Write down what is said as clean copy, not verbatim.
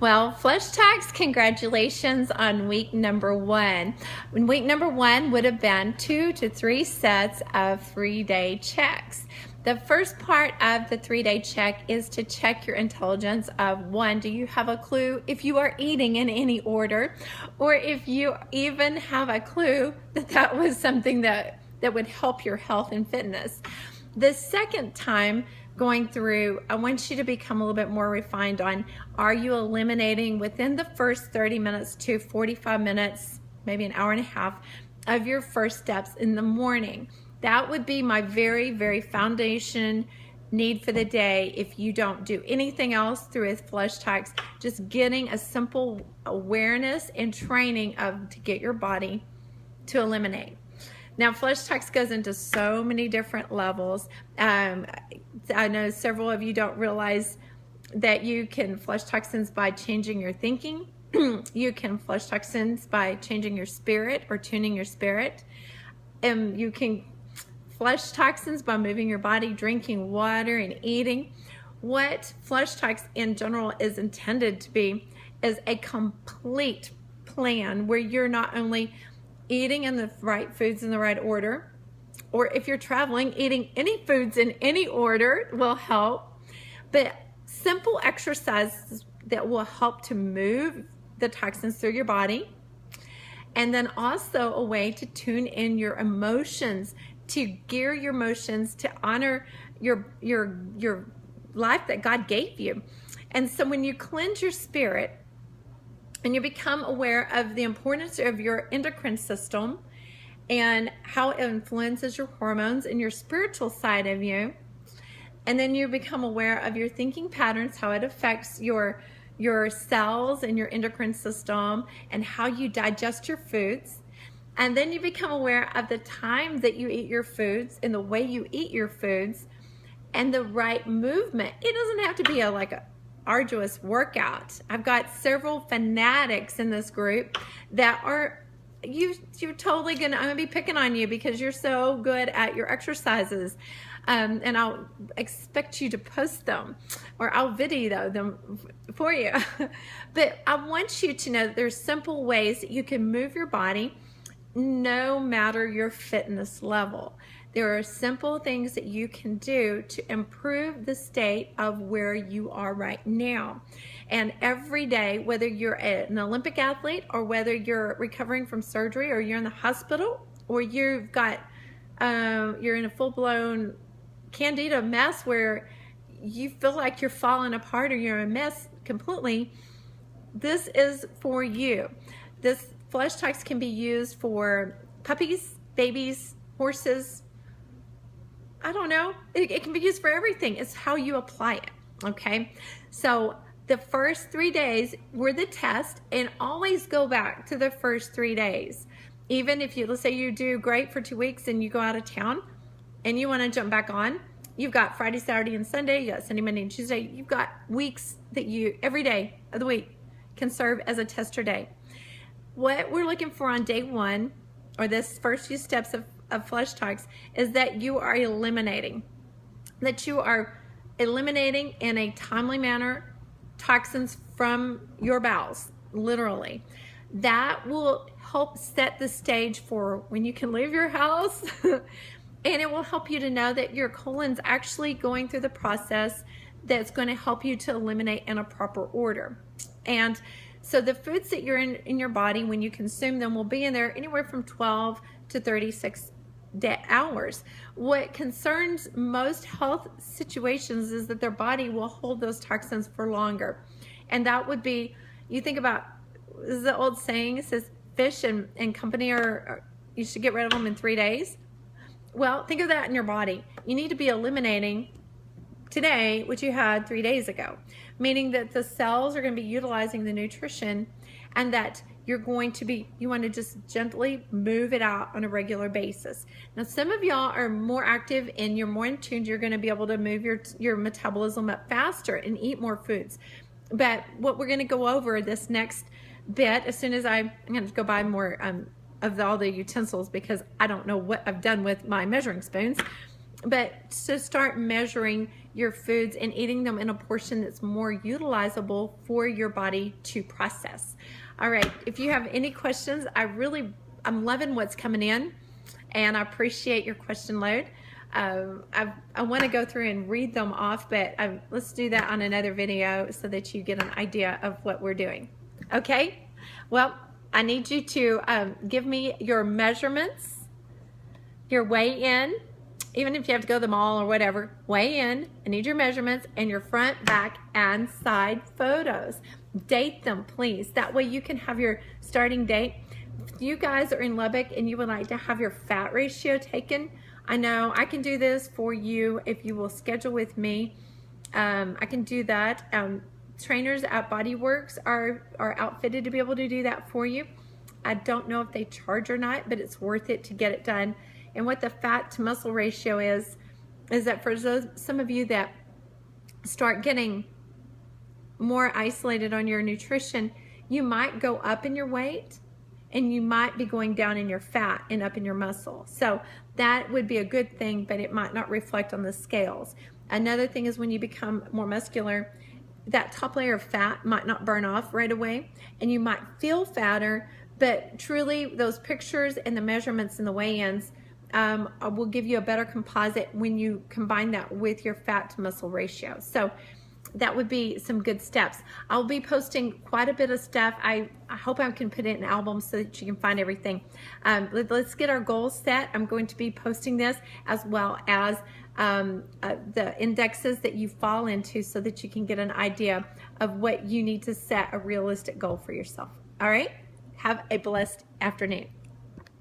Well, FlushTox, congratulations on week number 1. Week number 1 would have been 2 to 3 sets of 3-day checks. The first part of the 3-day check is to check your intelligence of 1, do you have a clue if you are eating in any order, or if you even have a clue that that was something that would help your health and fitness. The second time going through, I want you to become a little bit more refined on, are you eliminating within the first 30 minutes to 45 minutes, maybe an hour and a half, of your first steps in the morning? That would be my very, very foundation need for the day. If you don't do anything else through a FlushTox, just getting a simple awareness and training to get your body to eliminate. Now, FlushTox goes into so many different levels. I know several of you don't realize that you can flush toxins by changing your thinking. You can flush toxins by changing your spirit or tuning your spirit. You can flush toxins by moving your body, drinking water, and eating. What FlushTox in general is intended to be is a complete plan where you're not only eating in the right foods in the right order, or if you're traveling, eating any foods in any order will help, but simple exercises that will help to move the toxins through your body, and then also a way to tune in your emotions, to gear your emotions to honor your life that God gave you. And so when you cleanse your spirit and you become aware of the importance of your endocrine system and how it influences your hormones and your spiritual side of you, and then you become aware of your thinking patterns, how it affects your cells and your endocrine system and how you digest your foods, and then you become aware of the time that you eat your foods and the way you eat your foods and the right movement. It doesn't have to be like a arduous workout. I've got several fanatics in this group that are, you're totally I'm gonna be picking on you because you're so good at your exercises, and I'll expect you to post them, or I'll video them for you. But I want you to know that there's simple ways that you can move your body no matter your fitness level. There are simple things that you can do to improve the state of where you are right now. And every day, whether you're an Olympic athlete or whether you're recovering from surgery or you're in the hospital or you've got, you're in a full-blown candida mess where you feel like you're falling apart or you're a mess completely, this is for you. This FlushTox can be used for puppies, babies, horses, I don't know. It can be used for everything. It's how you apply it, okay? So the first 3 days were the test, and always go back to the first 3 days. Even if you, let's say you do great for 2 weeks and you go out of town and you want to jump back on, you've got Friday, Saturday, and Sunday, you got Sunday, Monday, and Tuesday. You've got weeks that you, every day of the week can serve as a tester day. What we're looking for on day 1, or this first few steps of FlushTox, is that you are eliminating in a timely manner toxins from your bowels, literally. That will help set the stage for when you can leave your house and it will help you to know that your colon's actually going through the process that's going to help you to eliminate in a proper order. And so the foods that you're in your body, when you consume them, will be in there anywhere from 12 to 36 hours. What concerns most health situations is that their body will hold those toxins for longer. And that would be, you think about, this is the old saying, it says fish and company you should get rid of them in 3 days. Well, think of that in your body. You need to be eliminating today what you had 3 days ago, meaning that the cells are going to be utilizing the nutrition, and that you're going to be, you want to just gently move it out on a regular basis. Now, some of y'all are more active and you're more in tune. You're going to be able to move your metabolism up faster and eat more foods. But what we're going to go over this next bit, as soon as I'm going to go buy more of all the utensils, because I don't know what I've done with my measuring spoons, but to start measuring your foods and eating them in a portion that's more utilizable for your body to process. All right, if you have any questions, I'm loving what's coming in, and I appreciate your question load. I want to go through and read them off, but let's do that on another video so that you get an idea of what we're doing. Okay? Well, I need you to give me your measurements, your weigh-in, even if you have to go to the mall or whatever, weigh in. I need your measurements and your front, back, and side photos. Date them, please. That way you can have your starting date. If you guys are in Lubbock and you would like to have your fat ratio taken, I know I can do this for you if you will schedule with me. I can do that. Trainers at Bodyworks are outfitted to be able to do that for you. I don't know if they charge or not, but it's worth it to get it done. And what the fat to muscle ratio is that for some of you that start getting more isolated on your nutrition, you might go up in your weight and you might be going down in your fat and up in your muscle. So that would be a good thing, but it might not reflect on the scales. Another thing is when you become more muscular, that top layer of fat might not burn off right away, and you might feel fatter, but truly those pictures and the measurements and the weigh-ins will give you a better composite when you combine that with your fat to muscle ratio. So that would be some good steps. I'll be posting quite a bit of stuff. I hope I can put it in albums so that you can find everything. Let's get our goals set. I'm going to be posting this as well as the indexes that you fall into so that you can get an idea of what you need to set a realistic goal for yourself. All right? Have a blessed afternoon.